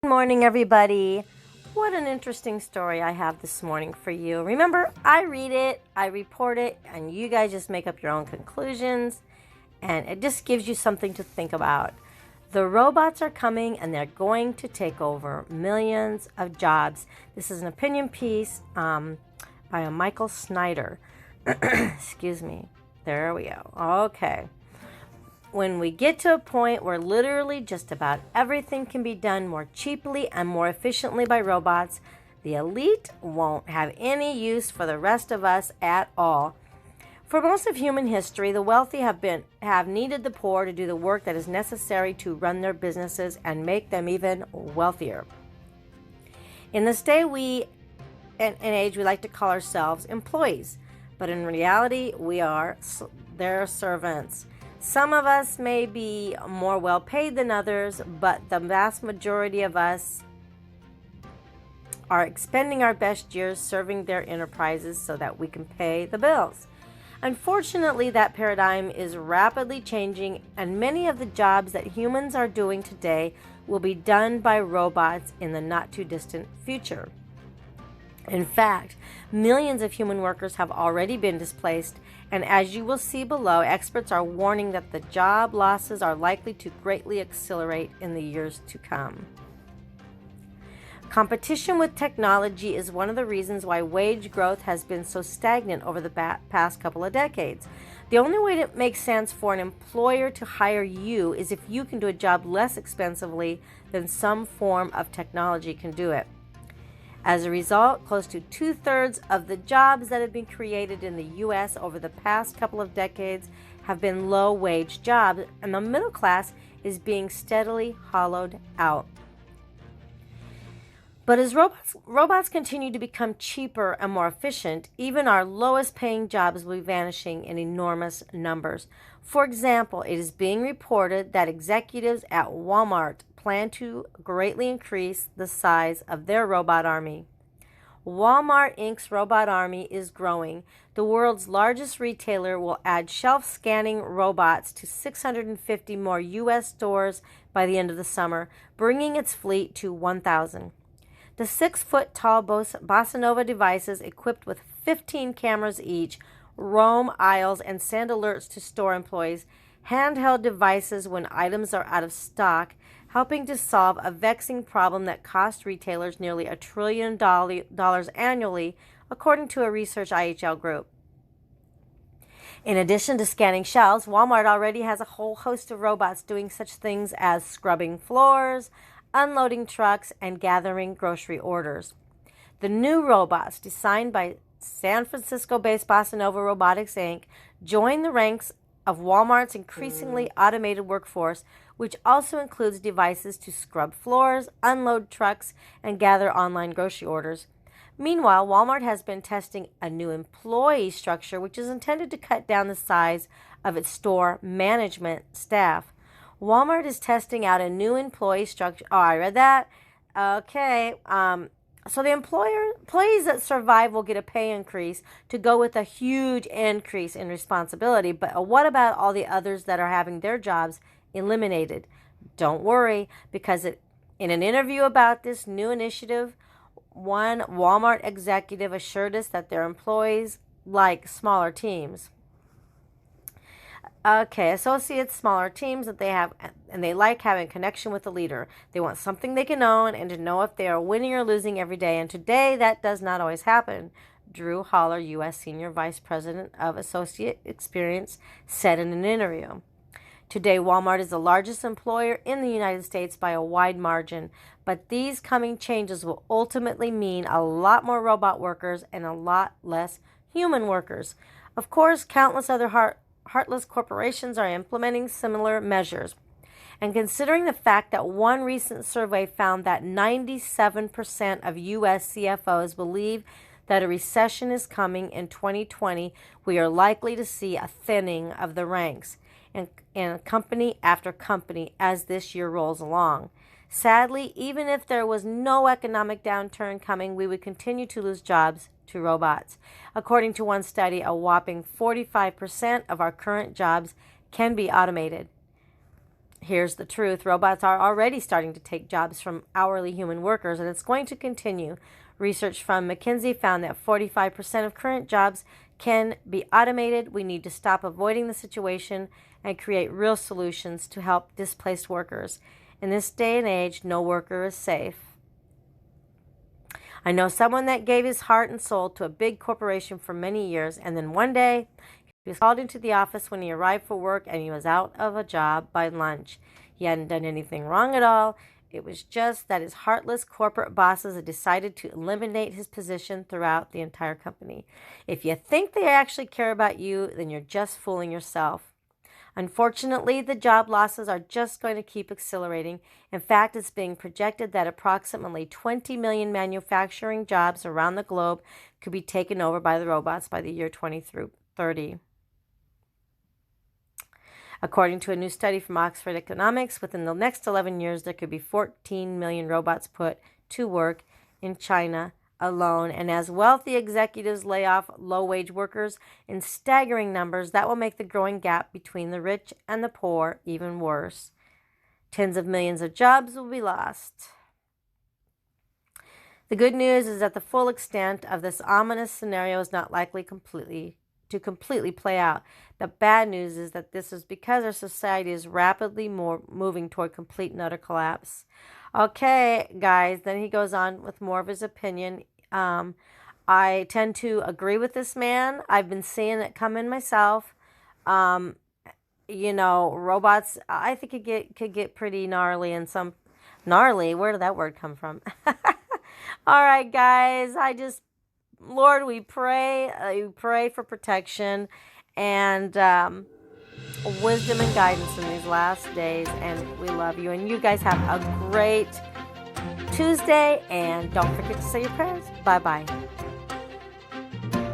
Good morning, everybody. What an interesting story I have this morning for you. Remember, I read it, I report it, and you guys just make up your own conclusions, and it just gives you something to think about. The robots are coming, and they're going to take over millions of jobs. This is an opinion piece by a Michael Snyder. Excuse me. There we go. Okay. When we get to a point where literally just about everything can be done more cheaply and more efficiently by robots, the elite won't have any use for the rest of us at all. For most of human history, the wealthy have needed the poor to do the work that is necessary to run their businesses and make them even wealthier. In this day and age, we like to call ourselves employees, but in reality, we are their servants. Some of us may be more well paid than others, but the vast majority of us are expending our best years serving their enterprises so that we can pay the bills. Unfortunately, that paradigm is rapidly changing, and many of the jobs that humans are doing today will be done by robots in the not too distant future. In fact, millions of human workers have already been displaced, and as you will see below, experts are warning that the job losses are likely to greatly accelerate in the years to come. Competition with technology is one of the reasons why wage growth has been so stagnant over the past couple of decades. The only way it makes sense for an employer to hire you is if you can do a job less expensively than some form of technology can do it. As a result, close to 2/3 of the jobs that have been created in the U.S. over the past couple of decades have been low-wage jobs, and the middle class is being steadily hollowed out. But as robots continue to become cheaper and more efficient, even our lowest paying jobs will be vanishing in enormous numbers. For example, it is being reported that executives at Walmart plan to greatly increase the size of their robot army. Walmart Inc.'s robot army is growing. The world's largest retailer will add shelf-scanning robots to 650 more U.S. stores by the end of the summer, bringing its fleet to 1,000. The 6-foot-tall Bossa Nova devices, equipped with 15 cameras each, roam aisles and send alerts to store employees. Handheld devices when items are out of stock, helping to solve a vexing problem that costs retailers nearly $1 trillion annually, according to a research IHL group. In addition to scanning shelves, Walmart already has a whole host of robots doing such things as scrubbing floors, unloading trucks, and gathering grocery orders. The new robots, designed by San Francisco-based Bossa Nova Robotics Inc., join the ranks of Walmart's increasingly automated workforce, which also includes devices to scrub floors, unload trucks, and gather online grocery orders. Meanwhile, Walmart has been testing a new employee structure, which is intended to cut down the size of its store management staff. Walmart is testing out a new employee structure. Oh, I read that. Okay. So the employees that survive will get a pay increase to go with a huge increase in responsibility. But what about all the others that are having their jobs eliminated? Don't worry, because in an interview about this new initiative, one Walmart executive assured us that their employees like smaller teams. Okay, associates, smaller teams that they have, and they like having a connection with the leader. They want something they can own and to know if they are winning or losing every day. And today, that does not always happen. Drew Holler, U.S. Senior Vice President of Associate Experience, said in an interview. Today, Walmart is the largest employer in the United States by a wide margin, but these coming changes will ultimately mean a lot more robot workers and a lot less human workers. Of course, countless other heartless corporations are implementing similar measures. And considering the fact that one recent survey found that 97% of U.S. CFOs believe that a recession is coming in 2020, we are likely to see a thinning of the ranks in company after company as this year rolls along. Sadly, even if there was no economic downturn coming, we would continue to lose jobs to robots. According to one study, a whopping 45% of our current jobs can be automated. Here's the truth. Robots are already starting to take jobs from hourly human workers, and it's going to continue. Research from McKinsey found that 45% of current jobs can be automated. We need to stop avoiding the situation and create real solutions to help displaced workers. In this day and age, no worker is safe. I know someone that gave his heart and soul to a big corporation for many years, and then one day he was called into the office when he arrived for work, and he was out of a job by lunch. He hadn't done anything wrong at all. It was just that his heartless corporate bosses had decided to eliminate his position throughout the entire company. If you think they actually care about you, then you're just fooling yourself. Unfortunately, the job losses are just going to keep accelerating. In fact, it's being projected that approximately 20 million manufacturing jobs around the globe could be taken over by the robots by the year 2030. According to a new study from Oxford Economics, within the next 11 years, there could be 14 million robots put to work in China alone. And as wealthy executives lay off low-wage workers in staggering numbers, that will make the growing gap between the rich and the poor even worse. Tens of millions of jobs will be lost. The good news is that the full extent of this ominous scenario is not likely to completely play out. The bad news is that this is because our society is rapidly moving toward complete and utter collapse. Okay, guys, then he goes on with more of his opinion. I tend to agree with this man. I've been seeing it come in myself. Robots, I think could get pretty gnarly, and some gnarly. Where did that word come from? All right, guys, Lord, we pray for protection and wisdom and guidance in these last days, and we love you. And you guys have a great Tuesday, and don't forget to say your prayers. Bye-bye.